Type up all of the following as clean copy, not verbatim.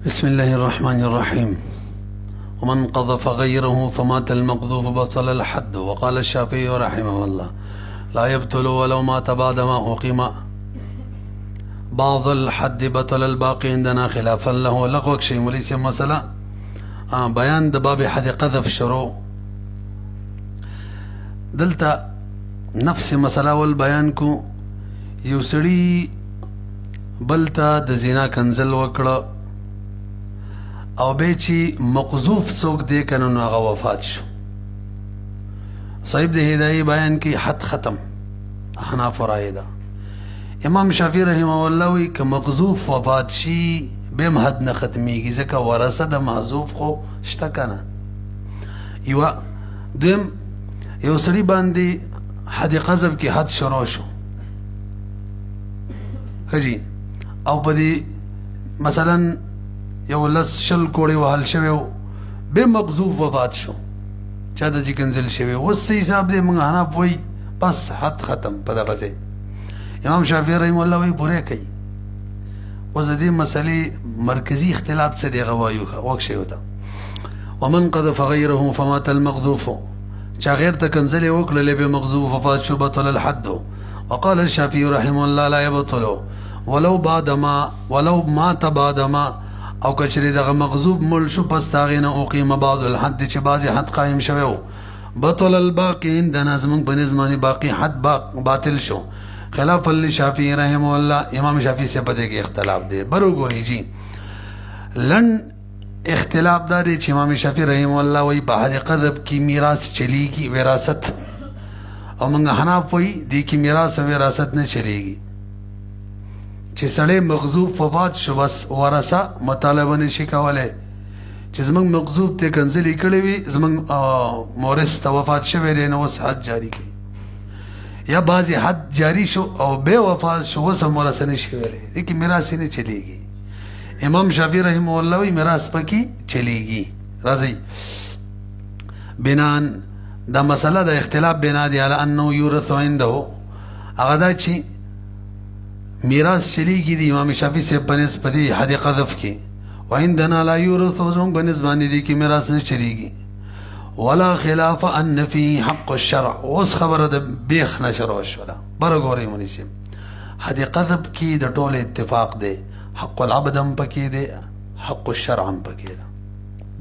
بسم الله الرحمن الرحيم. ومن قذف غيره فمات المقذوف بطل الحد. وقال الشافعي رحمه الله لا يبطل ولو مات بعدما أقيم بعض الحد بطل الباقي عندنا خلافا له. لغوك شيء موليس مسألة بيان باب حد قذف شروع دلتا نفس مسألة والبيان کو يوسري بلتا د زنا کنزل وکړه او به چې مقذوف څوک دی کنه نو هغه وفات شو. صاحب د هدايه بیان کی حد ختم حناف رایدا. امام شافعی رحمه الله وی که مقذوف وفات شي بهم حد نه ختمیږي ځکه ورثه د محذوف خو شته کنه. یو سړي باندې حد قذف کی حد شروع شو خجی او په دې مثلا یو لس شل کوړی وهل شوی به مقذوف وفات شو چا د چې کنزل شوی اوس حساب دې موږ حناف وای بس حد ختم په دغه ځای. امام شافعي رحم الله وای پوره کوي. اوس دې مسلې مرکزی اختلاف څه دی غوایو وک شی وته. ومن قذف غيره فمات المقذوف چا غیر ته کنزل وکړل به مقذوف وفات شو بطل الحد. وقال الشافعي رحمه الله لا يبطل ولو مات بعدما او کچری دغه مغضوب مل شو پس تاغینه اقیم بعض الحد چې بعضی حد قائم شوی بطل الباقی عندنا زمون په نظمانی باقی حد باطل شو خلاف للشافعي رحمه الله. امام شافعی سے پدې کې اختلاف دی برو ګوري جی لن اختلاف داري چې امام شافعی رحمه الله وی په حد قذف کی میراث چلیږي وراثت او موږ حناف وی دی کی میراث او وراثت نه چلیږي چې سړی مغذوب وفات شو بس ورثه مطالبه نشي کولای چې زمونږ مغذوب ته کنځلې کړې وي زمونږ مورث ته وفات شوی دی نو اوس حد جاری کړي یا بعضې حد جاری شو او بیا وفات شو اوس هم ورثه نشي ویلی دې کې میراث نه چلیږي. امام شافعي رحمه الله وی میراث پکې چلیږي. راځئ بنان دا مسله د اختلاف بنا دی علی انه یورث عنده هغه دا چې میراث چلیږي دی امام شافعي سے پنس پدی حد قذف کی وعندنا لا یورث وزون بنس باندې دی کی میراث نه چلیږي ولا خلاف ان فی حق الشرع. اوس خبره د بیخ نشر وشولا برګوري مونږ حد قذف کی د ټول اتفاق دی حق العبد هم پکې دی حق الشرع هم پکې دی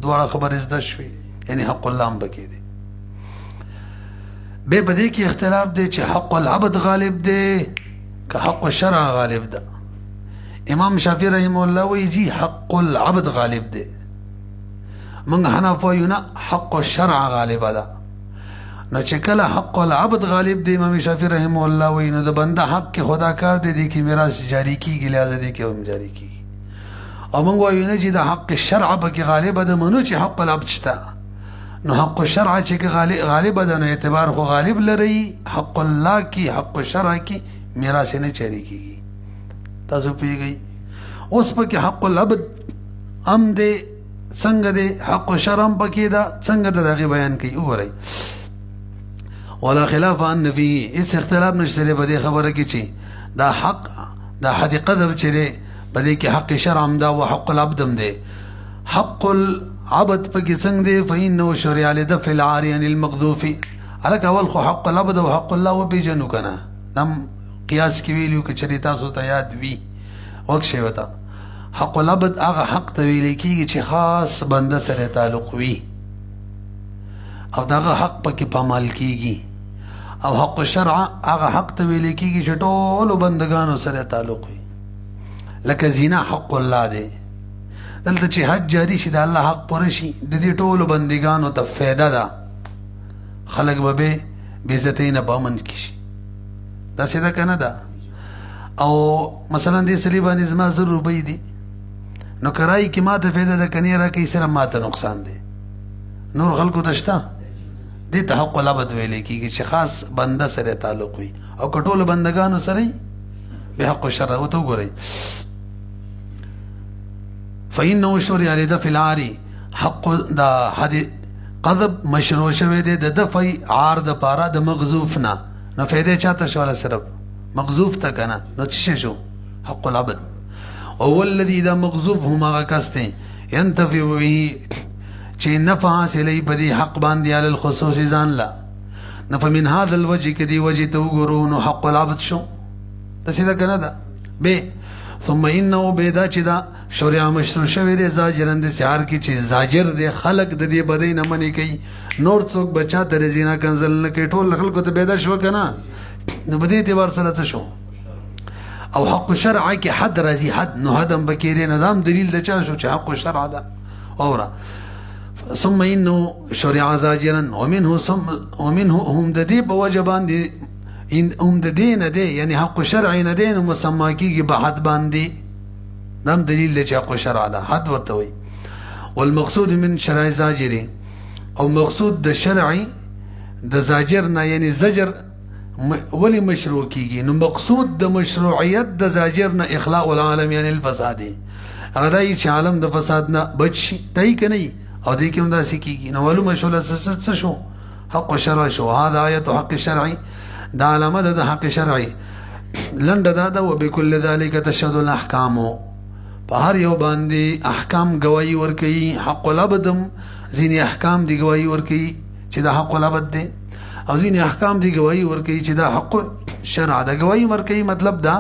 دواړه خبر زده شوي یعنی حق الله هم پکې دی. به پدې کې اختلاف دی چې حق العبد غالب دی که حق الشرع غالب ده. امام شافعي رحمه الله ويجي حق العبد غالب ده من حناف وينا حق الشرع غالب ده. نو چې کله حق العبد غالب ده امام شافعي رحمه الله وينا د بنده حق کې خدا کار دي کې میراث جاری کیږي لازم دي کې هم جاری کیږي او موږ وایو نه چې د حق الشرع به کې غالب ده منو چې حق العبد شته نو حق الشرع چې غالب ده نو اعتبار خو غالب لري حق الله کی حق الشرع کی میراث نه چری کیږي. تاسو پیږئ اوس پکې حق العبد ام دې څنګه دې حق الشرع هم پکې دا څنګه دغه بیان کوي وګورئ. ولا خلاف ان فيه اس اختلاف نشته په دې خبره کې چې دا حق دا حد قذف چې په دې کې حق شرع هم دا او حق العبد هم دی. حق العبد پکې څنګه دی فإنه شرع لدفع العاري عن المقذوف الک اول خو حق العبد او حق الله وبيجنو کنه دم قیاس کې ویلو کې چری تاسو ته یاد وی وک شی وتا حق العبد هغه حق ته ویل کېږي چې خاص بنده سره تعلق وي او داغه حق پکې پامال کېږي او حق الشرع هغه حق ته ویل کېږي چې ټول بندگانو سره تعلق وي لکه زنا حق الله دی دلته چې حج جاری شي د الله حق پر شي د دې ټول بندگانو ته فایده ده خلق به بیزتی نه پامن کشي دا سیده کنه ده او مثلا دې سلی باندې زما 100 روپۍ دي نو کرای کی ماته فایده ده کني را کی سره ماته نقصان دی نور خلکو ته شته دې ته حق العبد ویل کیږي چې خاص بنده سره تعلق وي او کټول بندگانو سره به حق الشرع او تو ګورئ. فإنه شرع لدفع العاري حق دا حد قذف مشروع شوی دی د دفع عار د پاره د مغذوف نه نو فایده چاته شواله صرف مغذوف ته کنه نو څه شو حق العبد. او الذي دا مغزوف هم هغه کس دی ينتفع به چې نفع حاصلې په دې حق باندې علی الخصوص ځان لا نفع من هذا الوجه کدي وجه ته وګورو نو حق العبد شو تسیدا کنه دا به ثم انه بيدا چې دا شریعه مشروع شوی دی زاجرن د سحر کې چې زاجر دی خلق د دې بدې نه منې کوي نور څوک بچا تر زینا کنزل نه کوي ټول خلکو ته بيدا شو کنه نو بدې اعتبار سره څه شو او حق شرع کې حد راځي حد نو حدم بکیرې نظام دلیل د چا شو چې حق شرع ده اورا ثم انه شرع زاجرا ومنه هم د دې په وجبان دي هم د دې نه دی یعنی حق شرع نه دی نو مسما کیږي په حد باندې دام دلیل دی چې حق شرع ده حد ورته وي والمقصود من شرع زاجر او مقصود د شرعي د زاجر نه یعنی زجر ولی مشروع کیږي نو مقصود د مشروعیت د زاجر نه اخلاء العالم یعنی الفساد هغه دای چې عالم د فساد نه بچ شي دای کني او دې کوم داسې کیږي نو معلومه شوله څه شو حق شرع شو هذا آیت حق شرعي دا علامه د حق شرعي لنډه دا وبكل ذلك تشهد الاحکام په هر یو باندې احکام گواہی ورکي حق العبد ځینې احکام دی گواہی ورکي چې دا حق العبد دی او ځینې احکام دی گواہی ورکي چې دا حق شرع دا گواہی ورکي مطلب دا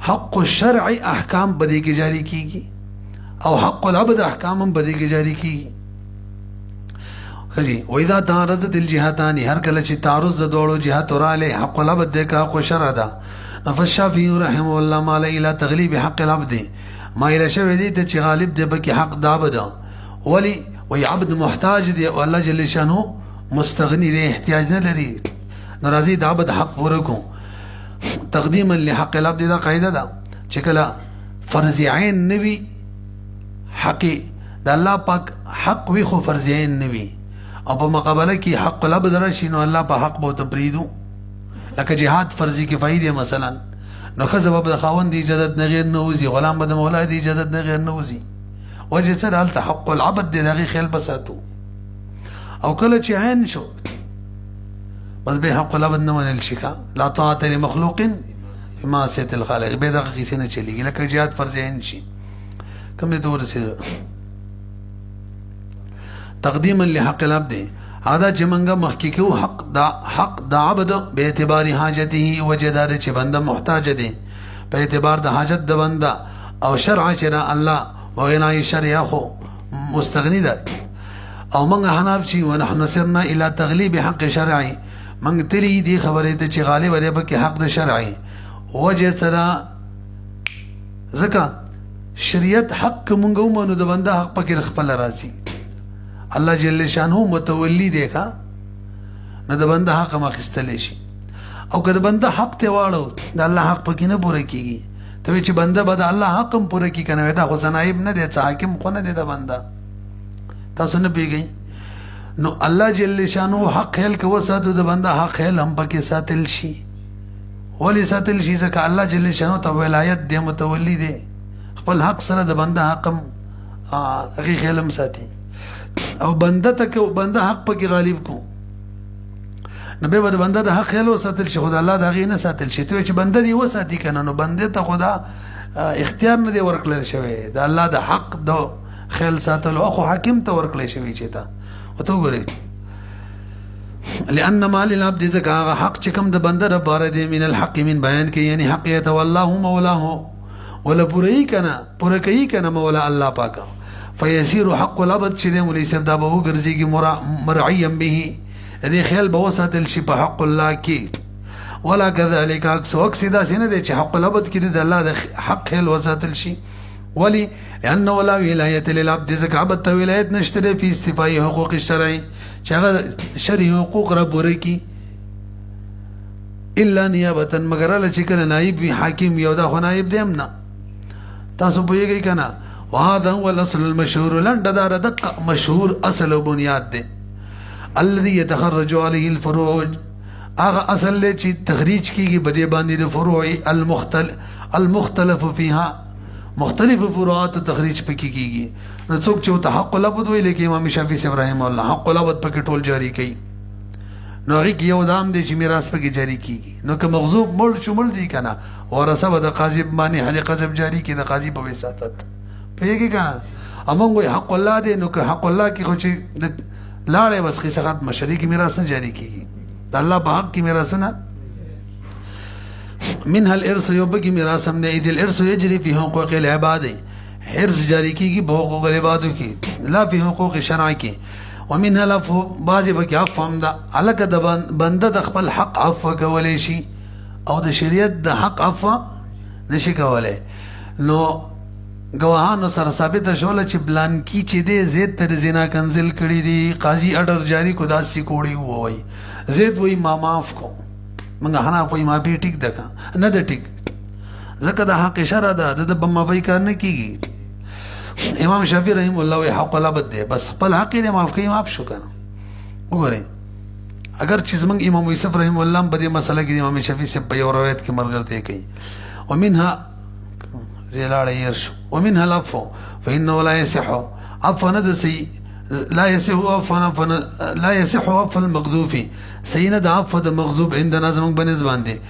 حق الشرع احکام بدی کې جاری کیږي او حق العبد احکام هم بدی کې جاری کیږي خلی واذا تعارضت الجهتان هر کله چې تعارض د دوړو جهات وراله حق العبد ده کا حق شرع ده فالشافعي رحمه الله مال الى تغليب حق العبد ما الى شوی دي ته چې غالب دی بکی حق د عبد ولی وی عبد محتاج دی او الله جل شانه مستغنی دی احتیاج نه لري ناراضي د عبد حق ورکو تقدیما لحق العبد دا قاعده ده چې کله فرض عین نوي حق د الله پاک حق وی خو فرض عین نوي او په مقابله کې حق العبد راشي نو الله په حق بو تبریدو لکه جهاد فرضی کفایي دی مثلا نو خزه به خاوند اجازه نه غیر نه وزي غلام به مولا دی اجازه نه غیر نه وزي وجه سره هل حق العبد دی دغه خیال بساتو او کله چې عین شو بس به حق العبد نه منل شي لا طاعت لمخلوق في معصيه الخالق به دغه کیسه نه چلیږي لکه جهاد فرض عین شي کوم دې ورسره تقدیما لحق العبد هذا چې منګه مخکې کو حق د عبد به اعتبار حاجته وجدار چې بنده محتاج دي په اعتبار د حاجت د بنده او شرع چې الله وغنای شرع خو مستغنی ده او منګه حناف چې ونحن سرنا الى تغلیب حق شرعي منګ تری دي خبره ته چې غالب لري په حق د شرعي وجه سره زکه شریعت حق مونږ ومنو د بنده حق پکې خپل راځي الله جل شانه متولی دی کا نه د بنده حق مخستل شي او که د بنده حق ته واړو د الله حق پکې نه پوره کیږي ته چې بنده به د الله حق هم پوره کی کنه دا خو نائب نه دی حاکم خو نه دی د بنده تاسو نه پیږئ نو الله جل شانه حق خیل کو ساتو د بنده حق خیل هم پکې ساتل شي ولی ساتل شي ځکه الله جل شانه ته ولایت دی متولی دی خپل حق سره د بنده حق هغه خیل هم ساتي او بنده تک بنده حق پکې غالب کو نبی ود بنده د حق خیل وساتل شي خدای الله دا غي نه ساتل شي ته چې بنده دی وساتي کنه نو بنده ته خدا اختیار نه دی ورکړل شوی د الله د حق د خیل ساتل او خو حاکم ته ورکړل شوی چې تا وته ګوري لأن مال العبد زکا حق چې کوم د بنده لپاره دی من الحق من بیان کې یعنی حق يتولاه مولاه ولا پوره کوي کنه مولا الله پاک فيسير حق العبد چې مولا سب دا به وګرځيږي مرعيا به دې خیال به وساتل شي په حق الله کې ولا كذلك عكس دا سینه دي چې حق العبد کې د الله د حق خیال وساتل شي ولي لأنه ولا ولاية للعبد زكا عبد ولایت نشته في استفاء حقوق الشرعي چې هغه شرعي حقوق رب ورکی الا نيابه مگر له چې کله نائب وي حاکم یو دا خو نائب دی امنا تاسو پوهیږئ کنه وهذا هو الاصل المشهور لنډه دار دقه مشهور اصل او بنیاد دی الذي يتخرج عليه الفروع هغه اصل چې تخریج کیږي بده باندې د فروع المختلف فيها مختلف فروعات تخریج پکې کیږي نو څوک چې تحق العبد وی لیکي امام شافعي ابراهيم الله حق العبد پکې ټول جاری کړي نو هغه کې یو دام دی چې میراث پکې جاری کیږي. نو که مغصوب مړ شو مړ دی کنه ورثه به د قاضي باندې حد قذف جاری کی د قاضي په وساطت پیږي کنه. امون وي حق الله دی. نو که حق الله کې خو چې لاړې بس قصه ختم شدي کې میراث نه جاری کیږي د الله په حق کې میراثونه. منها الارث يبقي میراث هم نه. اذ الارث يجري في حقوق العباد حرص جاری کیږي په حقوق العبادو کې لا في حقوق شرع کې. ومنها العفو بعضې پکې عفو هم ده. هلکه د بنده د خپل حق عفو کولی شي او د شریعت د حق عفو نشي کولی. نو گواهانو سره ثابته شوله چې بلانکی چې دی زید ته د زنا کنزل کړي دي قاضي اډر جاری کو داسې کوړی ووایي زید وایي ما معاف کو موږ حناف وایي معافي ټیک ده که نه ده ټیک ځکه د حق شرع ده د به مابی کار نه کېږي. امام شافعي رحم الله وی حق العبد دی بس خپل حق یې معاف کوي معاف شو کنه. وګورئ اگر چې زمونږ امام یوسف رحم الله په دې مسله کې امام شافعي صاحب په یو روایت کې ملګرتیا کوي. ومنها زلاړه يرشو ومنها العفو فإنه لا يصح عفو ندسي لا يصح عفو لا يصح عفو المغذوف سيند عفو المغذوب عندنا زمون بنسبان دي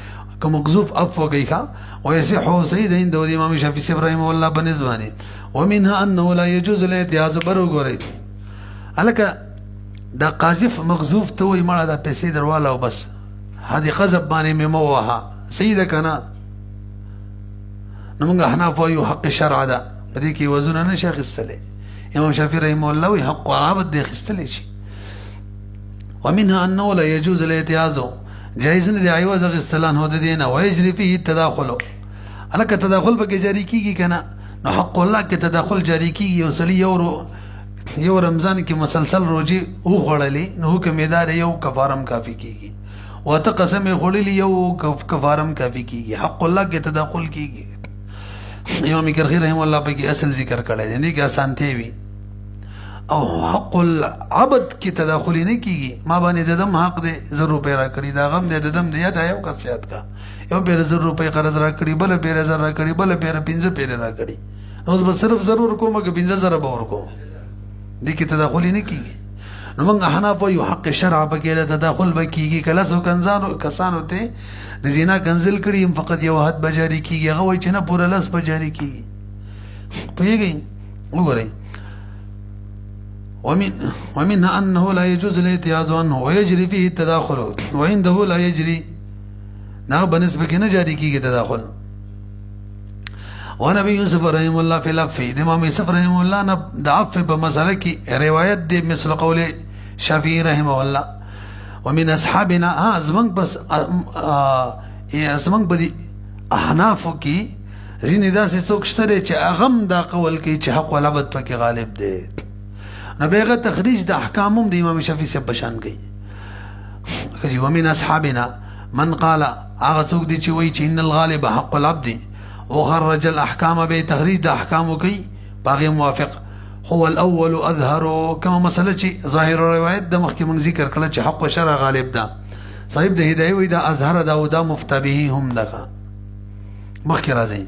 كمغذوف عفو كيخا ويصح سيد عند الإمام الشافعي رحمه الله بنسبانه. ومنها أنه لا يجوز الاعتياذ برو غوري الک دا قاذف مغذوف توي مړه دا پیسې درواله او بس هدي قذب باندې مموها سيده کنا. نو موږ حناف وایو حق شرع ده په دې کې وزن نه شي اخیستلی. امام شافعي رحمه الله وی حق عبد دی اخیستلی شي. ومنها انه لا يجوز الاعتياذ جائز نه دی عوض اخیستلان هو د دینه ويجري فيه التداخل الک تداخل به جاری کیږي کنه. نو حق الله کې تداخل جاری کیږي او سلی یو رمضان کې مسلسل روزي او غړلې نو حکمدار یو کفارم کافی کیږي وته قسم غړلې یو کفارم کافی کیږي. حق الله کې تداخل کیږي. امام کرخی رحم الله په کې اصل ذکر کړی دی کې آسانته وي او حق العبد کې تداخل نه کیږي. ما باندې د دم حق دی 100 روپے را کړی دا غم دی د دم دی یا یو کسيات کا یو پیر 100 روپے قرض را کړی بل پیر 1000 را کړی بل پیر 15 پیر را کړی اوس به صرف ضرور کوم که 15000 به ورکو دي کې تداخل نه کیږي. نو موږ حناف یو حق شرع په کې تداخل به کیږي کله سو کسانو ته د زنا کنزل کړي فقط یو حد بجاری کیږي هغه وای چې نه پوره لاس بجاری کیږي. پیږي وګورئ ومنها انه لا يجوز الاعتياذ عنه ويجري فيه التداخل وعنده لا يجري نه بنسبه کې نه جاری کیږي تداخل. ونبي يوسف رحمه الله في العفو امام يوسف رحمه الله نه د عفو په مسله کې روایت دی مثل قول شافعي رحمه الله. ومن اصحابنا زمنګ بس زمنګ بدی احناف کې ځینې داسې څوک شته چې اغم دا قول کوي چې حق العبد پکې غالب دی. نو بیغه تخریج د احکامم د امام شافعي سے بشان کوي. خجی ومن اصحابنا من قال هغه څوک دی چې وایي چې ان الغالب حق العبد وخرج الاحکام به تخریج د احکام کوي باغي موافق هو الاول اظهر كما مسله چې ظاهر روایت د مخکې من ذکر کړل چې حق شرع غالب ده. صاحب د هدايه وي دا اظهر دا مفتبه هم دغه مخکې راځي.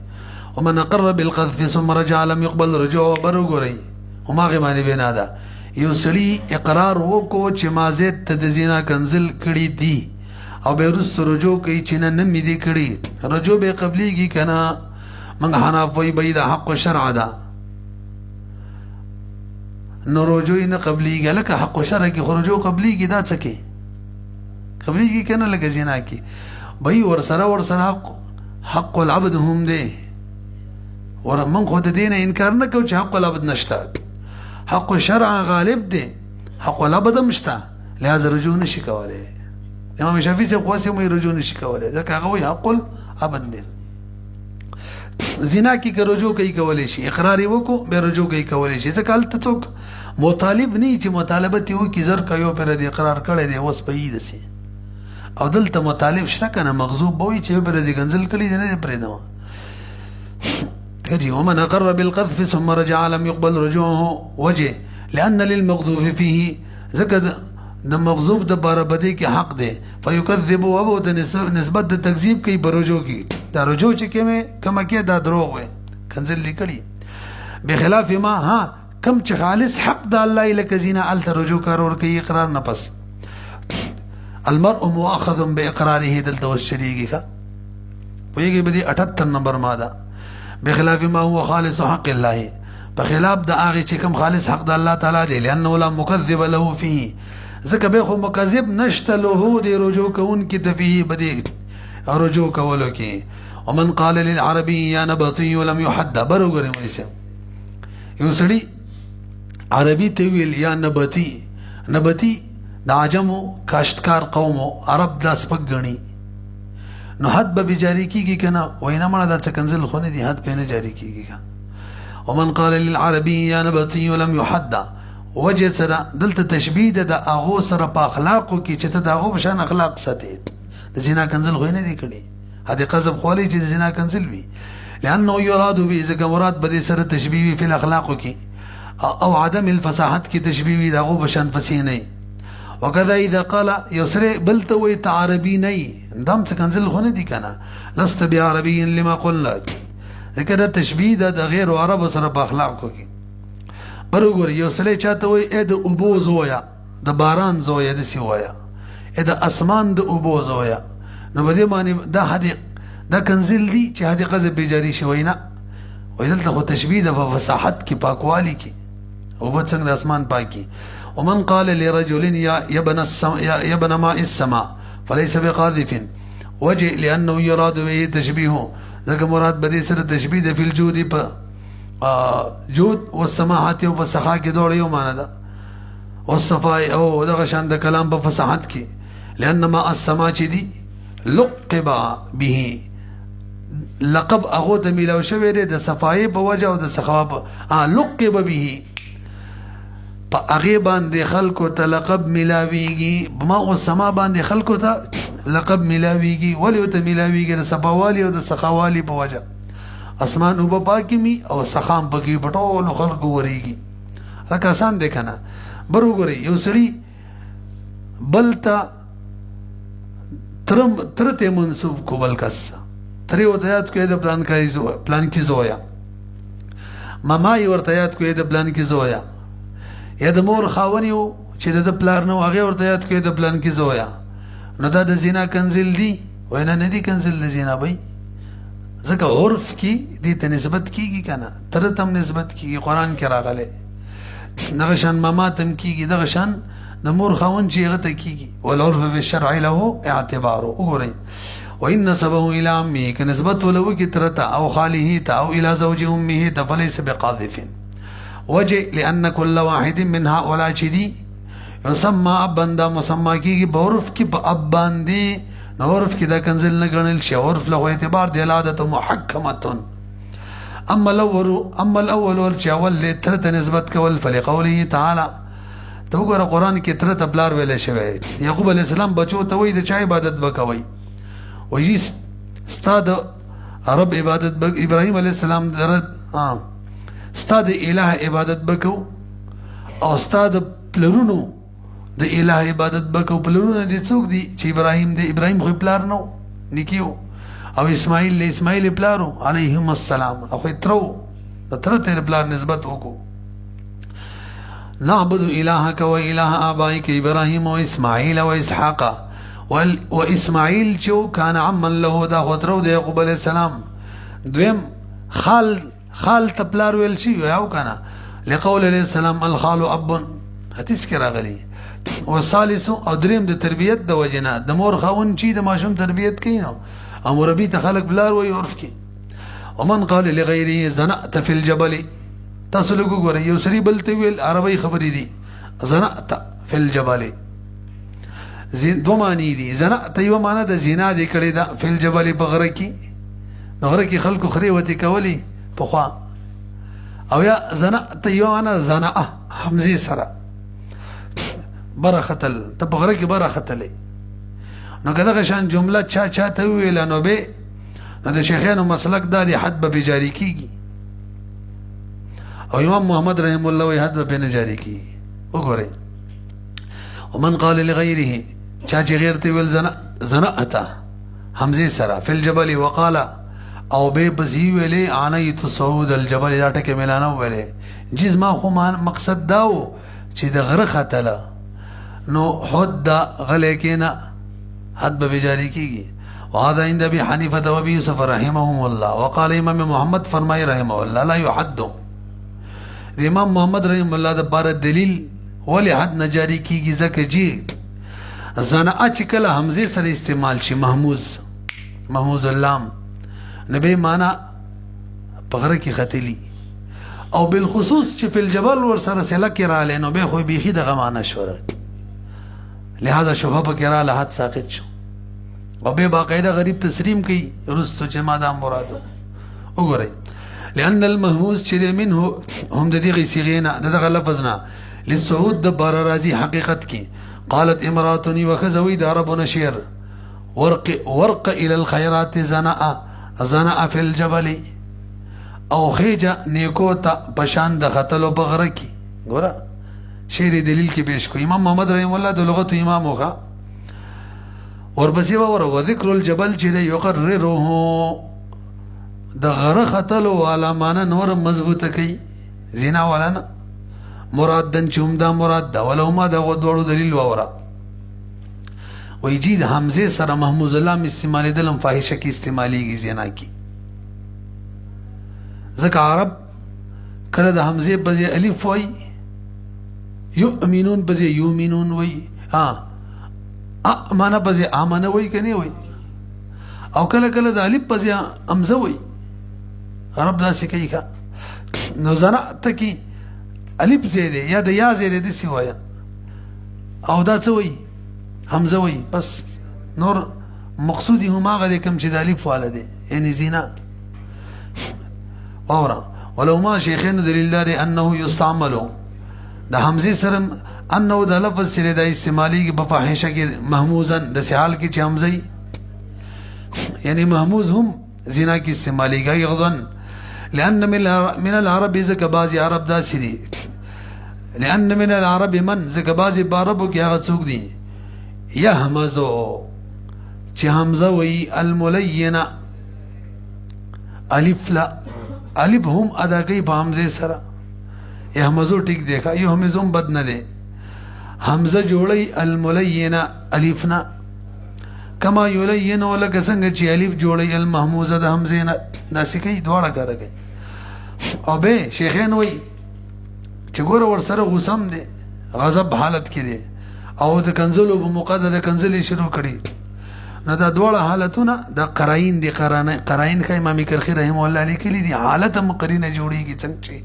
ومن اقر بالقذف ثم رجع لم يقبل رجوع برغوري وما غمانه بنا ده یو سړي اقرار وکړو چې ما زید ته د زنا کنزل کړي دي او به رسو رجوع کوي چې نه مې دي کړي رجوع به قبليږي کنه. من حناف وی بيد حق شرع ده نو رجوع نه قبليږي لکه حق شرع کې رجوع قبليږي دا څه کې قبليږي کنه لکه زنا کې بای ورسره حق العبد هم ده ورمن خود دینه انکار نه کو چې حق العبد نشته حق شرع غالب ده حق العبد مشته لهذا رجوع نشي کوله. امام شافعي سے قوسه مې رجوع نشي کوله ځکه هغه وی حق العبد ده. زنا کی که رجوع کوي کولای شي اقرار وکړو به رجوع کوي کولای شي ځکه هلته څوک مطالب نه چې مطالبه یو کی زر کوي پر دې اقرار کړی دی اوس په یی دسي او دلته مطالب شته کنه مغضوب بوي چې پر دې کنزل کړی دی نه پرې نو تجي. ومن اقر بالقذف ثم رجع لم يقبل رجوعه وجه لان للمغضوب فيه ذکر د مغضوب د بار بدی کې حق دی فيكذب وابو د نسبت د تکذیب کوي برجو کی دا رجوع چې کمه کې دا دروغ وي کنزل لیکړي بخلاف ما ها کم چې خالص حق د الله لکه زینا ال رجوع کار ور کوي اقرار نه پس المرء مؤاخذ باقراره دلته والشريك ويجي بدي 78 نمبر ماذا بخلاف ما هو خالص حق الله بخلاف دا آغي چه کم خالص حق دا الله تعالی دی لأنه لا مكذب له فيه ذکر بیخو مکذب نشت له دی رجوع کون کی تفیه بدی رجوع کولو کی ومن قال للعربي يا نبطي لم يحد برو گره مریسه یو سڑی عربی تیویل یا نبطی نبطی دا عجمو کاشتکار قومو عرب دا سپک گنی نو حد به جاری کیږي کنه وینا مړه دا څه کنزل خو نه دي حد په نه جاری کیږي. ومن قال للعربي يا نبطي لم يحد وجه سره دلته تشبيه د اغو سره په اخلاقو کې چې ته د اغو بشان اخلاق ساتي د جنا کنزل خو نه دي کړي هدي قذب خولي چې د جنا کنزل وي لانه يراد به اذا مراد به سره تشبيه في الاخلاق کې او عدم الفصاحت کې تشبيه وي د اغو بشان فصیح نه وكذا اذا قال يسري بلتوي تعربي ني دم تكنزل هنا دي كان لست بعربي لما قلنا كده تشبيه ده غير عرب سره باخلاقو کی برګور يسري چاته وي اې د ابو زویا د باران زویا د سی ویا اې د اسمان د ابو زویا نو بده معنی دا حدیق دا کنزل دي چې حدیقه ز بجاری شوینا ویدلته خو تشبيه ده په فصاحت کې پاکوالی کې او په څنګه د اسمان پاکي. ومن قال لرجل يا ابن ماء السماء فليس بقاذف وجه لأنه يراد به تشبيهه ذاك مراد بدي سر تشبيه في الجود جود والسماحة وفسخاء کی دوڑ یو معنی دا والصفاء او دغه شان د کلام په فصاحت کی لأن ماء السماء چی دی لقب به لقب اغو ته میلاو شوی دی د صفای په وجه او د سخاوت لقب به پا اغی باندې خلکو ته لقب ملاویږي بما او سما باندې خلکو ته لقب ملاویږي ولی ته ملاویږي د صفاوالی او د سخاوالی په وجه اسمان او پاکی می او سخام پکې پټول خلکو وریږي لکه آسان دی کنه برو ګوري یو سړی بلتا ترته منسوب کو بل کس تری ودایات کو د پلان کی زویا ماما یې ورته یاد کو د پلان کی زویا یا د مور خاونیو چې د پلار نو هغه ورته یاد کوي د پلان کې زویا نو دا د زنا کنزل دی وینا نه دی کنزل د زنا بای ځکه عرف کې دې ته نسبت کیږي کنه تر تم نسبت کیږي قران کې راغله دغه شان ماما تم کیږي دغه شان د مور خاون چې هغه ته کیږي والعرف في الشرع له اعتبار وګورئ وان نسبه الى امه كنسبت ولو کې ترته او خاله ته او الى زوج امه ته فليس بقاذف وجه لأن كل واحد من هؤلاء چدي يسمى ابن دا مسمى کی بعرف کی ابان دی عرف کی دا کنزل نه غنل شي عرف له اعتبار دی العادت محکمه اما الاول والجاول لترت نسبت کول فلقوله تعالى تو ګره قران کې ترت بلار ویل شوی یعقوب علی السلام بچو ته وای د چا عبادت وکوي وای استاد رب عبادت ابراهيم علی السلام درد استاد الہ عبادت بکو او استاد پلرونو د الہ عبادت بکو پلرونو دي څوک دي چې ابراهيم خو پلار نو نکيو او اسماعیل پلارو علیهم السلام او ترو تر پلار نسبت وکړو نعبد الهك واله ابائك ابراهيم واسماعيل واسحاق واسماعيل جو كان عما له دا خطرو د يعقوب عليه السلام دویم خال تپلار ویل شي یو کنه لقول علیہ السلام الخال اب حدیث کې راغلی والثالث او دریم د تربیت د وجنه د مور خاون چې د ماشوم تربیت کوي نو امر بي تخلق بلار وي عرف کې ومن قال لغيره زنأت في الجبل تاسو له ګورئ یو سری بل ته ویل عربی خبرې دي زنأت في الجبل دو معنی دي زنأت یو معنی د زنا دی کړي دا في الجبل بغره کې غره کې خلکو خري وتی کولی پخوا او یا زنأت یو معنی زنأ حمزه سره برختل ته بغره کې برختلې نو کله شان جمله چا ته ویل نو به د شیخانو مسلک د حد به جاری کیږي او امام محمد رحم الله وی حد به نه جاری کیږي وګورئ ومن قال لغيره چا چې غیر ته ویل زنأت حمزه سره فی الجبل وقال او به بزی ویلې عنیت صعود الجبل دا ټکه ملانه ویلې جز ما خو مقصد داو چې د غره ختله نو حد غلې کینا حد به جاری کیږي. وهذا عند ابي حنيفه وابي يوسف رحمهم الله. وقال امام محمد فرمای رحمه الله لا يحد. امام محمد رحم الله د بار دلیل ولی حد نه جاری کیږي ځکه چې زنا چې کله حمزه سره استعمال شي محموز اللام نبی معنا پغره کی خطلی او بالخصوص چې فی الجبل ور سره سله کې را لینو به خو بیخي دغه معنا شوره لہذا شبهه پکې را له حد ساقط شو او به باقاعده غریب تسلیم کوي رستو چې ما دا مرادو وګورئ لأن المهموز چې منه هم د دې صيغه دغه لفظنا للصعود د بار راځي حقیقت کې قالت امراتني وخذوي د عربنا شعر ورق الى الخيرات زناء في الجبل او خیجا نیکو تا پشان د خطلو بغره کی ګوره شعر دلیل کې پیش کو امام محمد رحم الله د لغت امام وکا ورپسې و ذکر الجبل چې یقرره د غره خطلو والا معنا نور مضبوطه کوي زنا والا نه مرادن چومدا مراد دا ولو ما د دوړو دلیل وره ويجيد حمزه سره محمود الله استعمال دلم فاحشه کی استعماليږي زنا کی ځکه عرب کله د حمزه په ځای الف وای یؤمنون په ځای یؤمنون وای معنا په ځای امنه وای کني وای او کله کله د الف په ځای همزه وای عرب داسې کوي ښه نو زنا ته کی الف زیاده یا د یا زیاده دي سی وای او دا څه وای حمزه وای بس نور مقصودی هم هغه کوم چې د الف والده یعنی زنا اورا ولو ما شيخين دليل لري انه يستعمل د حمزه سره انه د لفظ سره د استعمالي په فاحشه کې محموزا د سحال کې چې حمزه یعنی محموز هم زنا کې استعمالي کوي غضن لان من العرب ذك بعض عرب دا سری لان من العرب من ذك بعض عربو کې هغه څوک دي يهمزو چې حمزه وي الملينه الف لا الف هم ادا کوي په حمزه سره يهمزو ټیک دیکھا یو همزوم بد نه دی حمزه جوړي الملينه الفنا کما یلین ولک څنګه چې الف جوړي المحموزه د حمزه نه داسې کوي دواړه کار کوي او به شیخین وای چې ګور ور سره غوسم دی غضب حالت کې دی او د کنزلو په مقدره کنزلې شروع کړي نو دا دواړه حالتونه د قراین دي قراین خای امام کرخی رحم الله لیکلي دي حالت مقرینه جوړيږي څنګه چې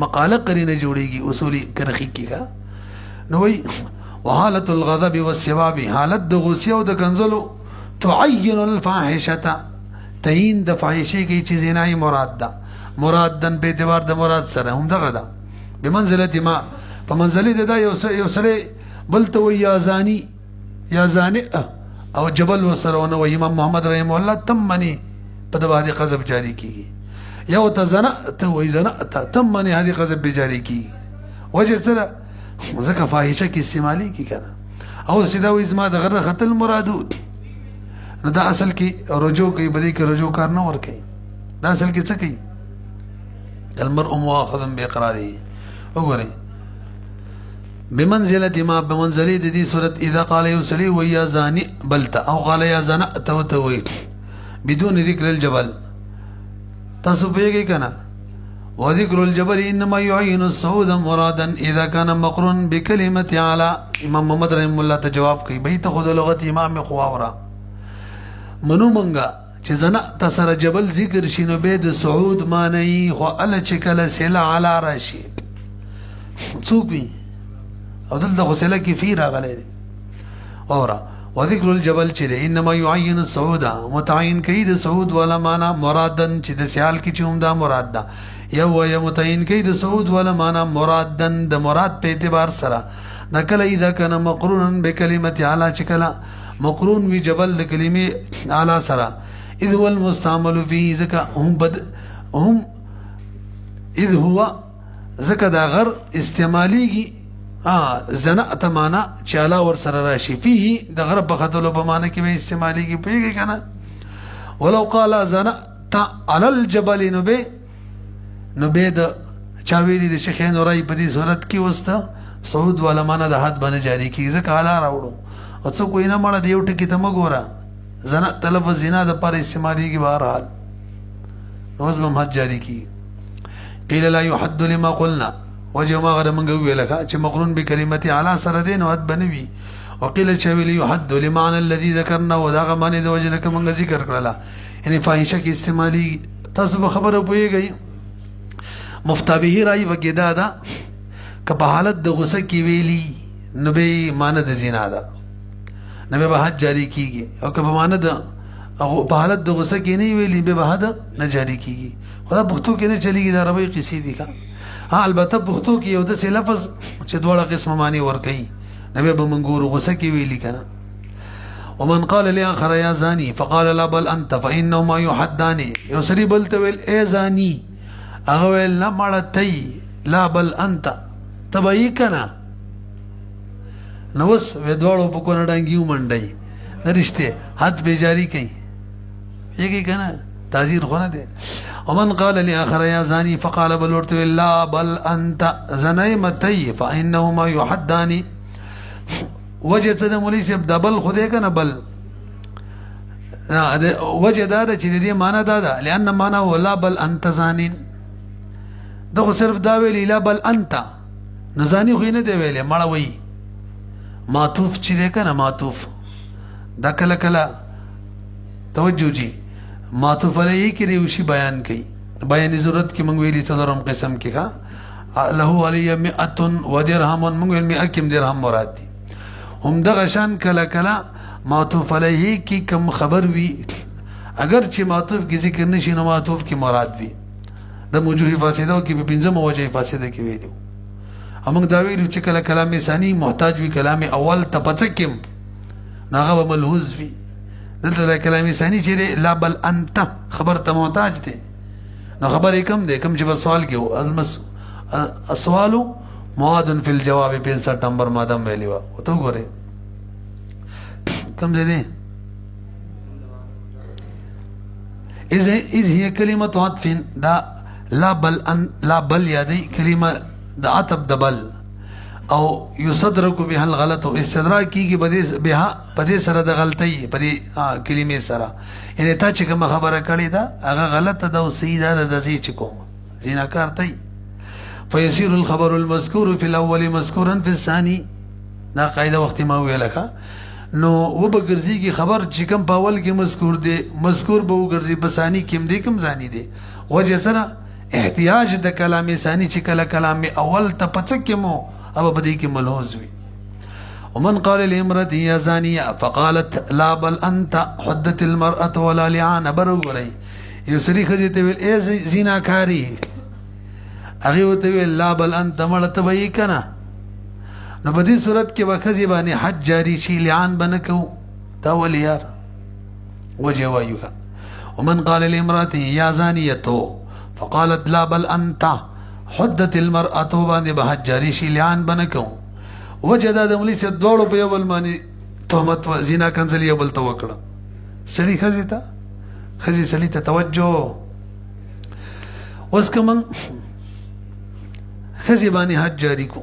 مقاله قرینه جوړيږي اصولي کرخی کیګه نو وای وحالت الغضب والسباب حالت د غوسه او د کنزلو تعين الفاحشه تعین د فاحشه کی چې زنای مراد ده مرادن به اعتبار د مراد سره هم دغه ده بمنزله ما په منزله ده یو سره بلته وی یا زانی یا زانی او جبل وسرونه و امام محمد رحم الله تمنی په دغه غضب جاری کیږي یو تزنا ته وی زنا تمنی هذه غضب جاری کیږي وجه سره ځکه فاحشه کی استعمالي کی کنه او سیدا وی زما د غره خطل مرادو نو دا اصل کې رجوع کوي بدی کې رجوع کار نه ور کوي دا اصل کې څه کوي المرء مؤاخذ باقراره وګورئ بمنزله ما بمنزله دي صورت اذا قال يسلي ويا زاني بلت او قال يا زنأت وتوي بدون ذكر الجبل تاسو پیږي کنه وذكر الجبل انما يعين الصعود مرادا اذا كان مقرون بكلمه على امام محمد رحم الله ته جواب کوي به ته خود لغت امام خواورا منو منګه چې زنأت سره جبل ذکر شینو به د صعود معنی خو ال چکل سلا على رشید څوک او دلته غسله کې فی راغلی دی اورا وذكر الجبل چې انما يعين الصعود متعين کوي د صعود ولا معنا مرادن چې د سیال کې چوم دا مراد ده یو یا متعين کوي د صعود ولا معنا مرادن د مراد په اعتبار سره نکله اذا كان مقرونا بكلمه اعلى چکلا مقرون وی جبل د کلمه اعلى سره اذ هو المستعمل فيه ذکا هم اذ هو ذکا دا غر استعماليږي زنأت معنا چالا ور سره راشي فيه د غرب بخدلو په معنا کې به استعمالي کې پیږي کنه ولو قال زنأت على الجبل نبه د چاویلی د شیخین اورای په دې صورت کې وسته صعود ولا معنا د حد باندې جاری کیږي ځکه اعلی راوړو او څوک وینا مړه دی یو ټکی ته مګوره زنا طلب زنا د پر استعماليږي بهرحال روز به حد جاری کی قیل لا يحد لما قلنا وجه ما غره منګ ویلکه چې مقرون بکلمت اعلی سره دین او حد بنوي وقيل شویل يحد لمعنى الذي ذكرنا وداغه معنی د وجه نه کوم ذکر کړلا یعنی فاحشه کی استعمالي تاسو خبره پويږئ مفتابه راي وګدا دا که په حالت د غصه کې ویلي نو به معنی د زنا ده نو به حد جاری کیږي او که په معنی د په حالت د غصه کې نه ویلي به حد نه جاری کیږي خدا پښتو کې نه چلیږي دا عربی قصې دي ها البته پښتو کې یو د لفظ چې دوړه قسم معنی ور کوي نبي بمنغور غصه کې ویلي کنه ومن قال لاخر يا زاني فقال لا بل انت فانهما يحدان يسري بلتويل اي زاني اغويل لا مړتي لا بل انت تبعي کنه نوس ودوړو په کو نډانګیو منډي نرشته حد به جاری کوي یګي کنه تعذير خونه دي ومن قال لاخر يا زاني فقال بل ورتويل لا بل انت زني متي فانهما يحدان وجه څه د مولوی صاحب د بل خدای کنه بل وجه دا چې دې معنا دا ده لئن معنا ولا بل انت زانین دغه صرف دا ویلی لا بل انت نزانی خو نه دی ویلې مړه وی معطوف چې ده کنه معطوف دا کله کله توجه جی معطوف علیه کې ریوشي بیان کړي بیان ضرورت کې مونږ ویلي څلورم قسم کې ښا له علی 100 ودرهم مونږ ویل 100 کم درهم مراد دي هم دغه شان کله کله معطوف علیه کی کم خبر وی اگر چې معطوف کی ذکر نشي نو معطوف کی مراد وی د موجوه فاسده او کی په پنځم وجه فاسده کی ویلو همغه دا ویلو چې کله کلام ثانی محتاج وی کلام اول تپڅکم ناغه ملحوظ وی دلته کلام ثانی چې لا بل انت خبر ته محتاج دی نو خبر کم دی کم چې سوال کې السوال مواد فی الجواب 65 نمبر ماده ویلی و تو ګوره کم دې اذ هي كلمه عطف دا لا بل ان لا بل یادی کلمه د عطف د بل او یصدرک بها الغلط او استدراک کیږي بها پدې سره د غلطی پدې کلمې سره یعنی تا چې کوم خبره کړې ده هغه غلطه ده او صحیح ده د دې چې کوم زیناکار دی فيصير الخبر المذكور في الاول مذكورا في الثاني دا قاعده وخت ما ویلکه نو وبګرځي کی خبر چې کوم په اول کې مذکور دی مذکور به وګرځي په ثاني کې دې کوم ځاني دی وجه سره احتیاج د کلام ثاني چې کله کلام اول ته پڅکه مو او په دې کې ملحوظ وي ومن قال لامرأة يا زانية فقالت لا بل انت حدت المرأة ولا لعان برغلي يسري خذت اي زیناکاری هغه وته ویل لا بل انت مړه به کنه نو په دې صورت کې وکړي باندې حج جاری شي لعان بنکو دا ولي یار وجه وایوها ومن قال لامرأة يا زانية فقالت لا بل انت حدت المرأة باندې به حج جاری شي لعان بنکو وجه دا د مولوی سے دوړو په یو بل باندې تهمت زنا کنزل یو بل توکړه سړي خزي سړي ته توجه اوس کوم خزي باندې حد جاری کو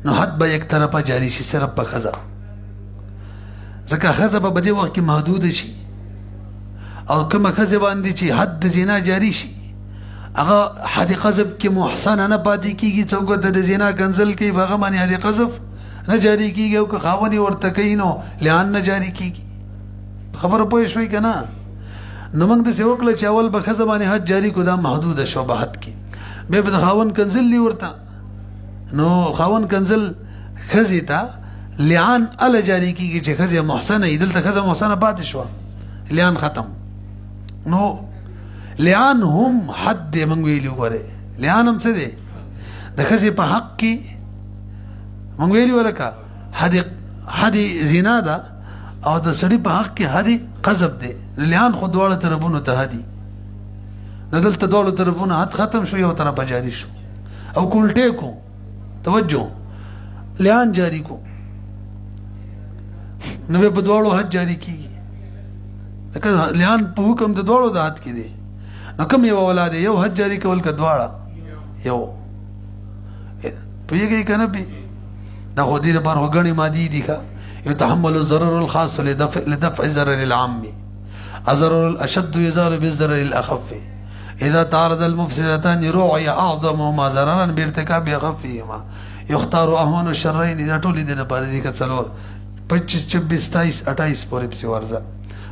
نو حد به یک طرفه جاری شي صرف په خزا ځکه خزا به دې وخت کې محدود شي او کوم خزي باندې چې حد زنا جاری شي هغه حد قذف کې محسن نه پاتې کیږي څوک د زنا کنزل کې هغه باندې حد قذف نه جاری کیږي او که خاوني ورته کوي نو لعان نه جاری کیږي خبر پوه شوي کنه نو موږ د سیوکله چې اول به خزه باندې حد جاری کو دا محدود شو به حد کې به د خاون کنزل لی ورته نو خاون کنزل خزي ته لعان ال جاری کیږي چې خزه محسنه ایدل ته خزه محسنه پاتې شو لعان ختم نو لعان هم حد موږ ویلو غره لعان هم څه دی د خزه په حق کې موږ ویلو ولکه حد زنا ده او د سړي په حق کې حد قذف دی لعان خو دواړه طرفونو ته هدي دلته دواړو طرفونو حد ختم شو یو طرف جاری شو او کولټه کو توجه لعان جاری کو نو په دواړو حد جاری کیږي ځکه لعان په حکم د دواړو د حد کې دی نو کوم یو اولاد یو حد جاری کول ک دواړه یو پیږي کنه پی دا خو دې لپاره خو ګڼې مادې دي ښه يتحمل الضرر الخاص لدفع ضرر العام الضرر الأشد يزال بالضرر الأخف إذا تعارض المفسدتان رعي أعظمهما ضررا بارتكاب أخفهما يختار أهون الشرين إذا ټول دې لپاره دي که څلور 25 26 27 28 پورې پسې ورځه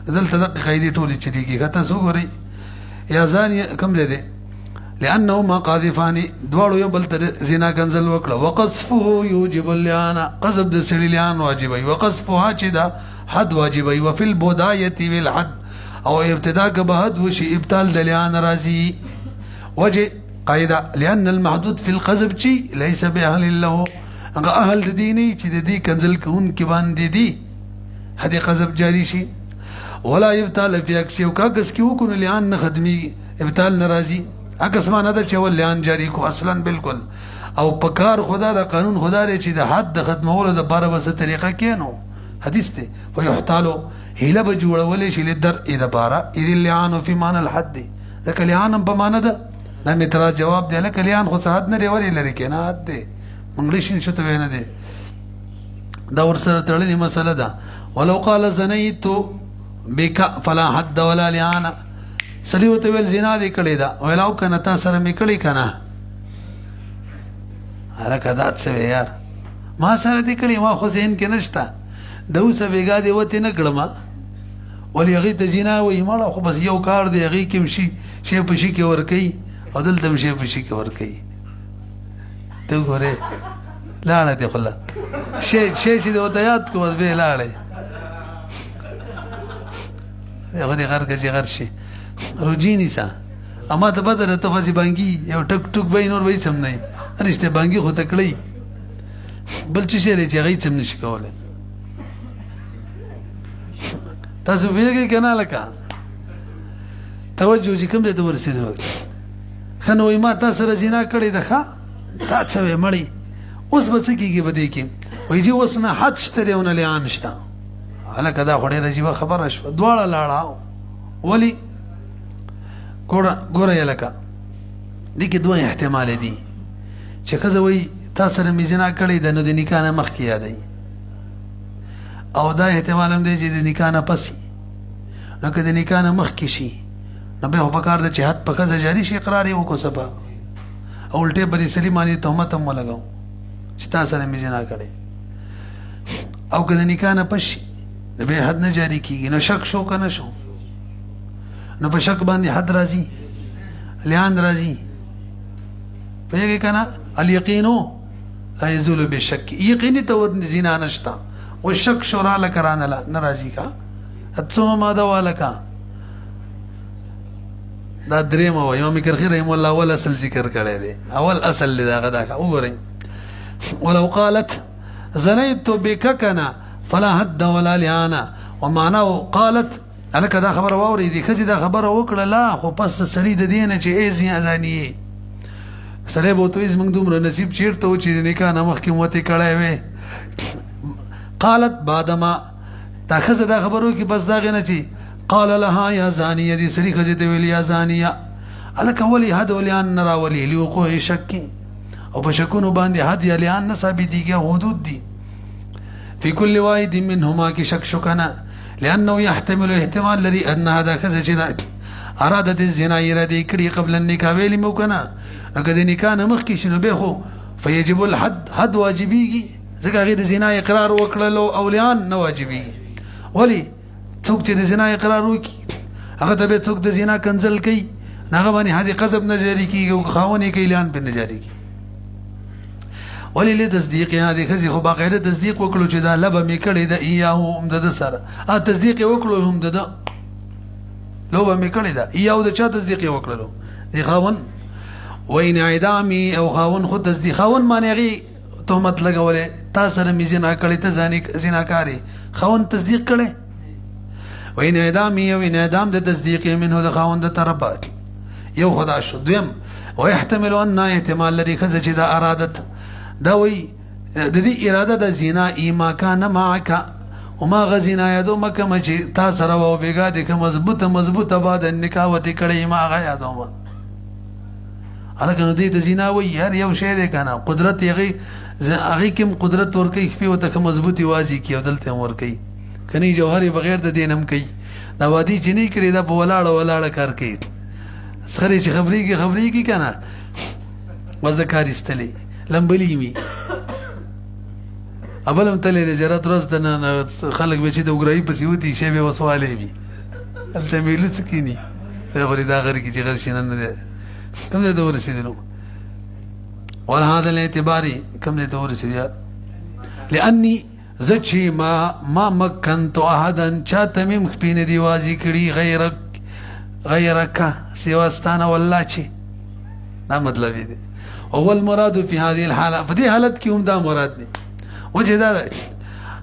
دلته دقه قاعدې ټولې چلېږي که تاسو وګورئ یا زاني کوم ځای دی لأنهما قاذفان دواړو یو بل ته زنا کنځل وکړه وقذفه يوجب اللعان قذف د سړي لعان واجبوي وقذفها چې دا حد واجبوي وفي البداية بالحد او ابتداء که به حد وشي ابطال د لعان راځي وجه قاعده لأن المحدود في القذف چې ليس بأهل له هغه اهل د دې نه چې د دې کنځل کوونکي باندې دي حد قذف جاري شي ولا ابطال في عكس او کاغذ کې وکړو لعان نه ختمي ابطال ناراضي عکس معنا ده چې ول لعان جاری کو اصلا بالکل او پکار خدا دا قانون خدا لري چې د حد ختمولو د بار وسه طریقه کینو حدیث ته فيحتالو هله بجوړول شي لدر اذا بارا اذ اللعان في معنى الحد ذک لعان په معنا ده دا می ترا جواب دی لکه لعان خو صحت نه لري لري کنه حد دی منګلیشن شته وینه دی دا ورسره تړلې مسله ده ولو قال زنيت بك فلا حد ولا لعان سړی ورته ویل زنا دې کړې ده ویلاو کنه تا سره مې کړې کنه هرکه دا څه یار ما سره دې کړې ما خو ذهن کې نشته د اوسه بیګا دې وته نه کړم ولې هغې ته زنا وایي مړه خو بس یو کار دی هغې کې شی په شي کې ورکوي او دلته هم شی په شي کې ورکوي ته ګورې لاړه دې خوله شی چې دې ورته یاد کړو بس بیا لاړې هغه دې غر که چې غر شي روجی نیسا اما ته پته ده ته خو چې بانګي یو ټک ټک به نور به هېڅ هم نه وي رشته بانګي خو تکړی بل څه شی دی چې هغه هېڅ هم نشي کولی تاسو پوهېږئ که نه لکه توجه چې کوم ځای ته ورسېدلو ښه نو وایي ما تا سره زنا کړې ده ښه تا څه وی مړی اوس به څه کېږي په دې کې وایي چې اوس نه حد شته دی او نه لعان شته هلکه دا خو ډېره عجیبه خبره شوه دواړه لاړه ولې ګوره یې لکه دې کې دوه احتمال دي چې ښځه وایي تا سره مې زنا کړې ده نو د نکاح نه مخکې یادوي او دا احتمال هم دی چې د نکاح نه پس نو که د نکاح نه مخکې شي نو بیا خو پکار ده چې حد په ښځه جاري شي اقرار یې وکړو سبا او الټې په دې سړي باندې تهمت هم ولګوو چې تا سره مې زنا کړې او که د نکاح نه پس شي نو بیا حد نه جاري کېږي نو شک شو که نه شو نو په شک باندې حد راځي لعان راځي پوهېږئ که نه الیقینو لا یزولو بشک یقیني طور زنا نشته و شک شو رالکه رانله نه راځي که څومره ماده والکه دا درېیمه وه امام کرخي رحم الله اول اصل ذکر کړی دی اول اصل دی د هغه دا وګورئ ولو قالت زنیت بک کنه فلا حد ولا لعان ومعناه قالت هلکه دا خبره واورېدې ښځې دا خبره وکړه لا خو پس سړي د دې نه چې ای زاني یې سړی به ورته وایي زموږ دومره نصیب چېرته و چې د نکاح نه مخکې مو وتې کړی وې قالت بعدما دا ښځه دا خبره وکړي بس د هغې نه چې قال لها یا زانیه دې سړي ښځې ته ویل یا زانیه هلکه ولې حد و لعان نه راولي لوقوع شک او په شکونو باندې حد یا لعان نه ثابتېږي حدود دي في كل واحد منهما کې شک شو که نه لأنه يحتمل احتمال لري أن هذا كذا چې ارادت الزنا اراده کړي قبل النکاح ویلې مو کنه اګه د نکاح نه مخکې شنو به خو فيجب الحد حد واجبيږي ځکه هغه د زنا اقرار وکړلو او لعان نه واجبيږي ولی څوک چې د زنا اقرار وکړي هغه ته به څوک د زنا کنځل کوي هغه باندې حد قذف نه جاری کیږي او خاونې کوي لعان په نه جاری کیږي ولی له تصدیق هذه خزي خو باقاعده تصدیق وکړو چې دا لبه می کړی د ایاو هم د سره تصدیق وکړو هم د لوبه می کړی دا ایاو د چا تصدیق وکړلو دی خاون وین اعدامي او خاون خود تصدیق خاون معنی غي تهمت لګولې تا سره می زنا کړی ته زناکاری خاون تصدیق کړي وین اعدامي او ان اعدام د تصدیق منه د خاون د طرفه یو خدا شو دویم ويحتمل ان احتمال لري خزه چې دا ارادت دا وی د دې اراده د زنا ایما کان معک وما غزنا یادو مکه مچ تا سره و بیګا د کوم مضبوطه بعد نکاح وتی کړي ما غا یادو ما هلکه نو دې ته زنا وایي هر یو شی دی که نه قدرت هغې کې هم قدرت ورکوي خپې ورته ښه مضبوطې وازي کړي او دلته هم ورکوي که نه جوهر یې بغیر د دې نه هم کوي دا وادي چې نه کړي دا په ولاړه کار کوي سخرې چې خبرېږي که نه بس د کار ایستلی لمبلي وي اول هم تللی دی جرات ورځ ته نه خلک به چې د اوګرایي پسې وتي شی به وسوالی وي هلته میلو څه کښېني خبرې دا غر کې چې غر شي نن نه دی کوم ځای ته ورسېدلو ولهذا الاعتبار کوم ځای ته ورسېدو لأني زه چې ما مکنتو احدا چاته مې مخ پې نه دي واضح کړي غیرک سوا ستانه والله چې دا مطلب یې دی هو المراد في هذه الحاله په دې حالت کې هم دا مراد دی وجه دا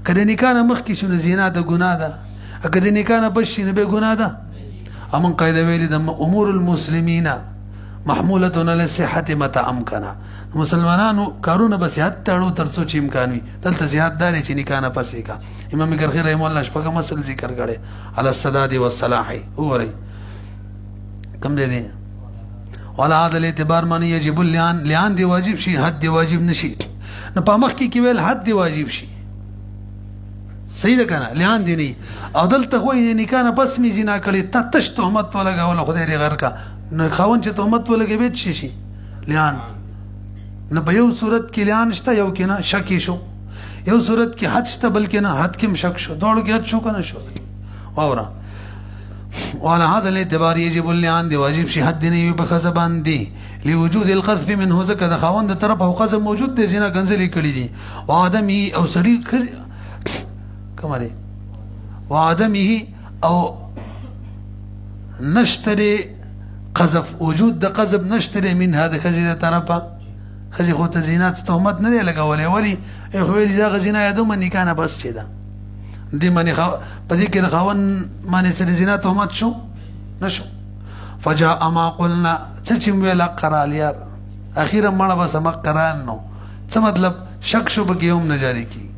که د نکاح نه مخکې شو نو زنا د ګناه ده که د نکاح نه بچ شي نو بیا ګناه ده امن قاعده ویلې د امور المسلمین محموله علی الصحه متى امکن مسلمانانو کارونه به صحت ته اړو تر څو چې امکان وي دلته صحت دا دی چې نکاح نه پسې کا امام کرخی رحمه الله شپږم اصل ذکر کړی علی السداد والصلاح وګورئ کوم دی ولا هذا الاعتبار معنی یجب اللعان دی واجب شي حد دی واجب نشي نو په مخ کې ویل حد دی واجب شي صحیح ده کنه لعان دی نه او دلته وایي نکاح نه پس می زنا کړي ته تش تهمت ولګول خدای ری غر کا نو خاون چې تهمت ولګي به شي لعان نه په یو صورت کې لعان شته یو کې نه شک شو یو صورت کې حد شته بلکې نه حد کې شک شو دوړو کې حد شو کنه شو اورا وعلى هذا الاعتبار يجب اللعان دي واجب شي حد نه وي بخزه باندې لوجود القذف منه زکه د خاوند طرف او قذف موجود دي زنا کنزلي کړی دي وادمي او سړي کمره وادمه او نشتري قذف وجود د قذف نشتري من هذا خزي طرفه خزي خو ته زینات تهمت نه لګولې ولی خو ویل دا غزینا یادوم نکانه بس چي ده دې معنی په دې کې خاون معنی سره زنا تهمت شو نشو فجاء ما قلنا څه چې ویل قرال یار اخیرا مړه بس مقران نو څه مطلب شک شو به کې هم نه جاری کی